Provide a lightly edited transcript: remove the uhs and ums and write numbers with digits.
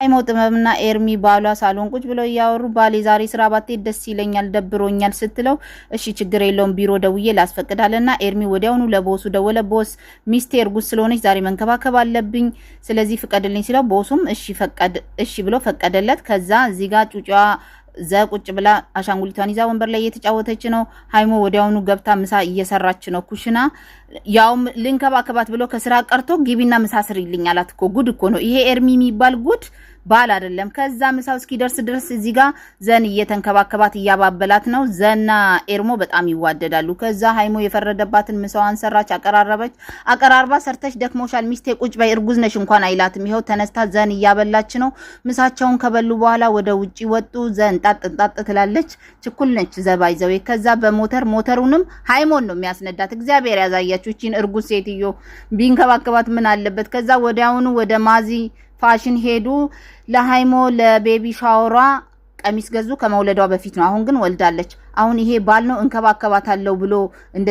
አይሞጥመምና ኤርሚ ባሏ ሳሎን ቁጭ ብለው ያወሩ ባሌ ዛሬ ስራ ባትሄድ ደስ ይለኛል ደብሮኛል ስትለው እሺ ችግር የለውም ቢሮ ደውዬ ላስፈቅዳለና ኤርሚ ወዲያውኑ ለቦሱ ደወለ ቦስ ሚስቴ እርጉዝ ስለሆነች ዛሬ መንከባከብ አለብኝ ስለዚህ ፍቀድልኝ ሲለው ቦሱም እሺ ብሎ ፈቀደለት ከዛ እዚህ ጋር ጩጫዋ ቁጭ ብላ አሻንጉሊቷን ይዛ ወንበር ላይ እየተጫወተች ነው ሃይሞ ወዲያውኑ ገብታ ምሳ እየሰራች ነው ኩሽና ያው ልንከባከባት ብሎ ከስራ ቀርቶ ግቢና ምሳ ስሪልኝ አላት እኮ ጉድ እኮ ነው ይሄ ኤርሚ የሚባል ጉድ ባል አይደለም ከዛ ምሳው እስኪደርስ ድረስ እዚህ ጋር ዘን እየተንከባከባት እያባበላት ነው ዘና ኤርሞ በጣም ይዋደዳሉ ከዛ ሃይሞ የፈረደባትን ምሳዋን ሰራች አቀራርባ ሰርተሽ ደክሞሻል ሚስቴ ቁጭ በይ እርጉዝ ነሽ እንኳን አይላትም ይሄው ተነስታ ዘን እያበላች ነው ምሳቸውን ከበሉ በኋላ ወደ ውጪ ወጡ ዘን ጣጥ ትላለች ችኩል ነች ዘባይዘው ከዛ ሞተሩንም ሃይሞን ነው የሚያስነዳት እግዚአብሔር ያዛያችሁ እቺን እርጉዝ ሴትዮ ቢንከባከባት ምን አለበት ከዛ ወዲያውኑ ወደ ማዚ ፋሽን ሄዱ ለሃይሞ ለቤቢ ሻወሯ ቀሚስ ገዙ ከመውለዷ በፊት ነው አሁን ግን ወልዳለች አሁን ይሄ ባል ነው እንከባከባታለው ብሎ እንደ